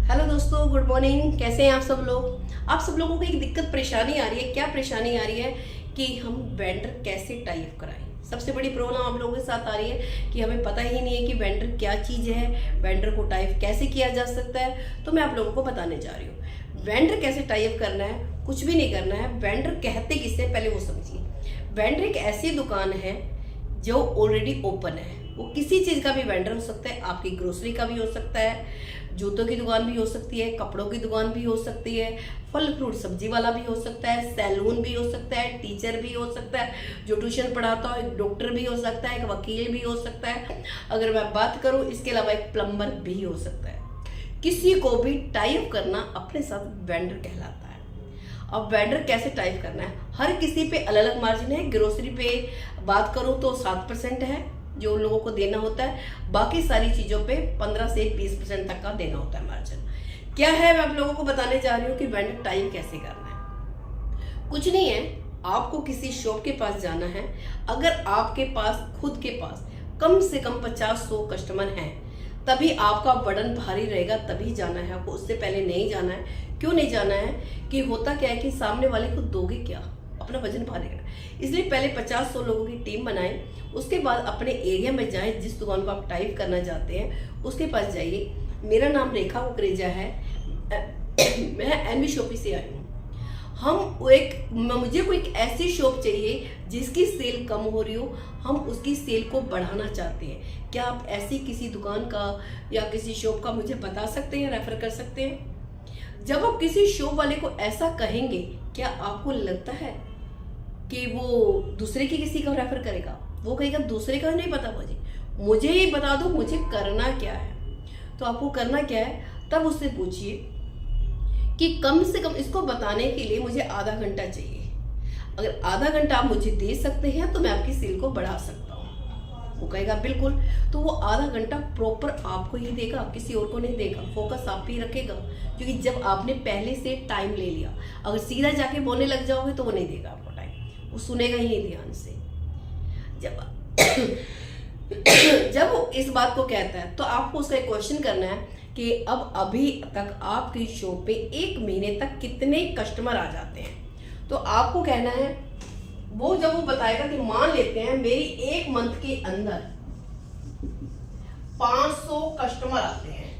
Hello दोस्तों, good morning. कैसे हैं आप सब लोग? आप सब लोगों को एक दिक्कत परेशानी आ रही है। क्या परेशानी आ रही है कि हम वेंडर कैसे टाइप कराएं। सबसे बड़ी प्रॉब्लम आप लोगों के साथ आ रही है कि हमें पता ही नहीं है कि वेंडर क्या चीज़ है, वेंडर को टाइप कैसे किया जा सकता है। तो मैं आप लोगों को बताने जा रही हूँ वेंडर कैसे टाइप करना है। कुछ भी नहीं करना है। वेंडर कहते किससे, पहले वो समझिए। वेंडर एक ऐसी दुकान है जो ऑलरेडी ओपन है। वो किसी चीज़ का भी वेंडर हो सकता है। आपकी ग्रोसरी का भी हो सकता है, जूतों की दुकान भी हो सकती है, कपड़ों की दुकान भी हो सकती है, फल फ्रूट सब्जी वाला भी हो सकता है, सैलून भी हो सकता है, टीचर भी हो सकता है, जो ट्यूशन पढ़ाता हो, एक डॉक्टर भी हो सकता है, एक वकील भी हो सकता है। अगर मैं बात करूं, इसके अलावा एक प्लम्बर भी हो सकता है। किसी को भी टाइप करना अपने साथ वेंडर कहलाता है। अब वेंडर कैसे टाइप करना है, हर किसी पे अलग अलग मार्जिन है। ग्रोसरी पे बात करूं तो 7% है जो लोगों को देना होता है। बाकी सारी चीज़ों पे 15 से 20% तक का देना होता है मार्जिन। क्या है, मैं आप लोगों को बताने जा रही हूँ कि वेंडर टाइप कैसे करना है। कुछ नहीं है, आपको किसी शॉप के पास जाना है। अगर आपके पास खुद के पास कम से कम 50-100 कस्टमर हैं, तभी आपका बर्डन भारी रहेगा, तभी जाना है आपको। उससे पहले नहीं जाना है। क्यों नहीं जाना है कि होता क्या है कि सामने वाले को दोगे क्या, अपना वजन भारी करना। इसलिए पहले 50-100 लोगों की टीम बनाएं। उसके बाद अपने एरिया में जाएं, जिस दुकान को आप टाइप करना चाहते हैं उसके पास जाइए। मेरा नाम रेखा कुकरेजा है। मैं एनवी शॉपी से आई हूँ। मुझे कोई एक ऐसी शॉप चाहिए जिसकी सेल कम हो रही हो, हम उसकी सेल को बढ़ाना चाहते हैं। क्या आप ऐसी किसी दुकान का या किसी शॉप का मुझे बता सकते हैं, रेफर कर सकते हैं? जब आप किसी शॉप वाले को ऐसा कहेंगे, क्या आपको लगता है कि वो दूसरे की किसी का रेफर करेगा? वो कहेगा दूसरे का नहीं पता मुझे ये बता दो मुझे करना क्या है। तो आपको करना क्या है, तब उससे पूछिए कि कम से कम इसको बताने के लिए मुझे आधा घंटा चाहिए। अगर आधा घंटा आप मुझे दे सकते हैं तो मैं आपकी सेल को बढ़ा सकता हूँ। वो कहेगा बिल्कुल। तो वो आधा घंटा प्रॉपर आपको ही देगा, किसी और को नहीं देगा। फोकस आप ही रखेगा, क्योंकि जब आपने पहले से टाइम ले लिया, अगर सीधा जाके बोलने लग जाओगे तो वो नहीं देगा आपको टाइम, वो सुनेगा ही नहीं ध्यान से। जब वो इस बात को कहता है तो आपको उसका एक क्वेश्चन करना है कि अब अभी तक आपकी शॉप पे 1 महीने तक कितने कस्टमर आ जाते हैं। तो आपको कहना है, वो जब वो बताएगा कि मान लेते हैं मेरी 1 मंथ के अंदर 500 कस्टमर आते हैं,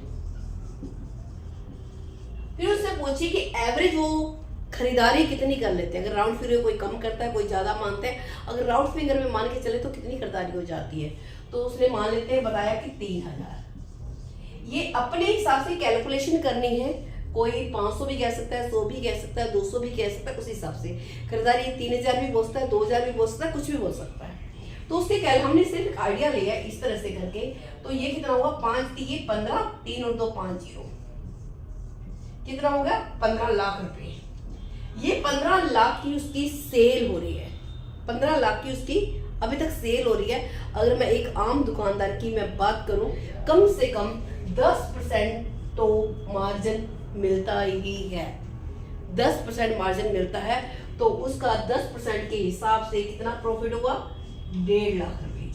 फिर उससे पूछिए कि एवरेज वो खरीदारी कितनी कर लेते हैं। अगर राउंड फिगर कोई कम करता है, कोई ज्यादा मानते हैं। अगर राउंड फिगर में मान के चले तो कितनी खरीदारी हो जाती है, तो उसने मान लेते हैं, बताया कि 3000। ये अपने हिसाब से कैलकुलेशन करनी है। कोई 500 भी कह सकता है, 100 भी कह सकता है, 200 भी कह सकता है। उस हिसाब से खरीदारी 3000 भी बोल सकता है, 2000 भी बोल सकता है, कुछ भी बोल सकता है। तो उसके हमने सिर्फ आइडिया लिया इस तरह से करके। तो ये कितना होगा, 5 ये 15, 3 और 2 5 0, कितना होगा 15 लाख रुपए। ये 15 लाख की उसकी सेल हो रही है। 15 लाख की उसकी अभी तक सेल हो रही है। अगर मैं एक आम दुकानदार की मैं बात करूं, कम से कम 10% तो मार्जिन मिलता ही है। 10% मार्जिन मिलता है, तो उसका 10% के हिसाब से कितना प्रॉफिट हुआ, 1.5 लाख रुपए,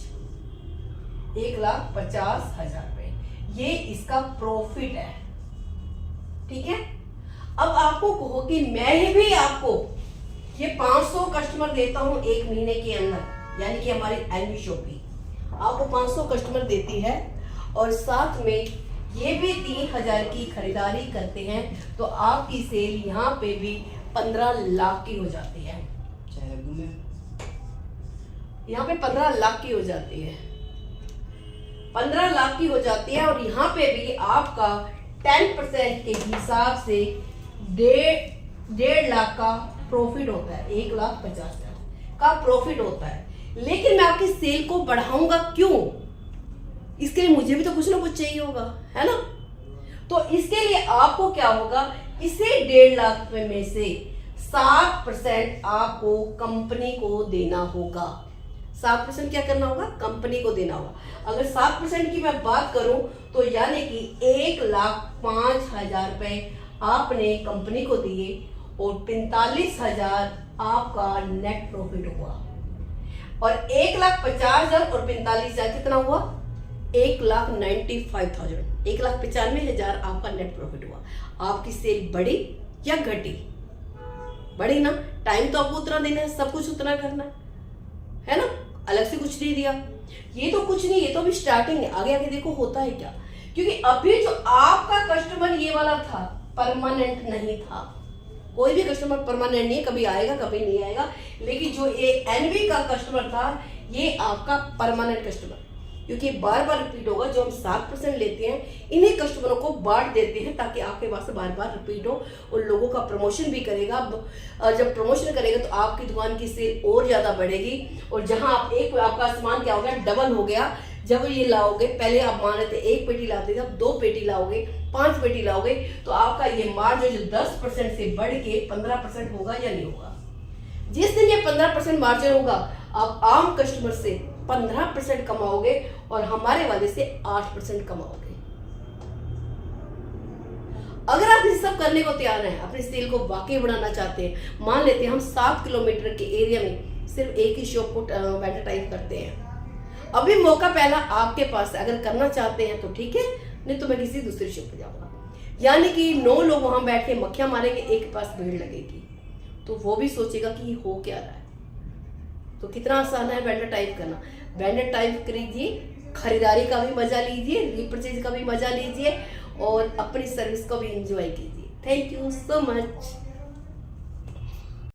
1,50,000 रुपए। ये इसका प्रॉफिट है। ठीक है। अब आपको कहो कि मैं भी आपको ये 500 कस्टमर देता हूं 1 महीने के अंदर, यानी कि हमारी एनवी शॉपी आपको 500 कस्टमर देती है और साथ में ये भी 3000 की खरीदारी करते हैं, तो आपकी सेल यहाँ पे भी 15 लाख की हो जाती है। यहाँ पे 15 लाख की हो जाती है, 15 लाख की हो जाती है। और यहाँ पे भी आपका 10% के हिसाब से 1.5 लाख का प्रॉफिट होता है, 1,50,000 का प्रॉफिट होता है। लेकिन मैं आपकी सेल को बढ़ाऊंगा क्यों? इसके लिए मुझे भी तो कुछ ना कुछ चाहिए होगा, है ना। तो इसके लिए आपको क्या होगा, इसे 1.5 लाख में से 7% आपको कंपनी को देना होगा। 7% क्या करना होगा, कंपनी को देना होगा। अगर 7% की मैं बात करूं तो यानी कि 1,05,000 रुपए आपने कंपनी को दिए और 45,000 आपका नेट प्रॉफिट हुआ। और 1,50,000 और 45,000 कितना हुआ, 1,95,000, 1,95,000 आपका नेट प्रॉफिट हुआ। आपकी सेल बढ़ी या घटी? बढ़ी ना। टाइम तो आपको उतना देना है, सब कुछ उतना करना है ना, अलग से कुछ नहीं दिया। ये तो कुछ नहीं, ये तो अभी स्टार्टिंग है, आगे आगे देखो होता है क्या। क्योंकि अभी जो आपका कस्टमर ये वाला था परमानेंट नहीं था। कोई भी कस्टमर परमानेंट नहीं है, कभी आएगा कभी नहीं आएगा। लेकिन जो ये एनवी का कस्टमर था ये आपका परमानेंट कस्टमर, क्योंकि बार बार रिपीट होगा। जो हम 7% लेते हैं इन्हीं कस्टमरों को बांट देते हैं ताकि आपके पास बार बार रिपीट हो, और लोगों का प्रमोशन भी करेगा। जब प्रमोशन करेगा तो आपकी दुकान की सेल और ज्यादा बढ़ेगी। और जहां आप आपका सामान क्या हो गया, डबल हो गया। जब ये लाओगे, पहले आप मान रहे थे 1 पेटी लाते थे, अब 2 पेटी लाओगे, 5 पेटी लाओगे, तो आपका ये मार्जिन जो 10% से बढ़ के 15% होगा या नहीं होगा। जिस दिन ये 15% मार्जिन होगा, आप आम कस्टमर से 15% कमाओगे और हमारे वाले से 8% कमाओगे। अगर आप ये सब करने को तैयार हैं, अपनी सेल को वाकई बढ़ाना चाहते हैं, मान लेते हैं हम 7 किलोमीटर के एरिया में सिर्फ एक ही शॉप को वेंडर टाइप करते हैं, अभी मौका पहला आपके पास है। अगर करना चाहते हैं तो ठीक है, नहीं तो मैं किसी दूसरी शॉप पे जाऊंगा। यानी कि 9 लोग वहां बैठ के मक्खियां मारेंगे, एक के पास भीड़ लगेगी, तो वो भी सोचेगा कि हो क्या रहा है। तो कितना आसान है वेंडर टाइप करना। वेंडर टाइप करिए, खरीदारी का भी मजा लीजिए, रीपरचेज का भी मजा लीजिए और अपनी सर्विस को भी एंजॉय कीजिए। Thank you so much.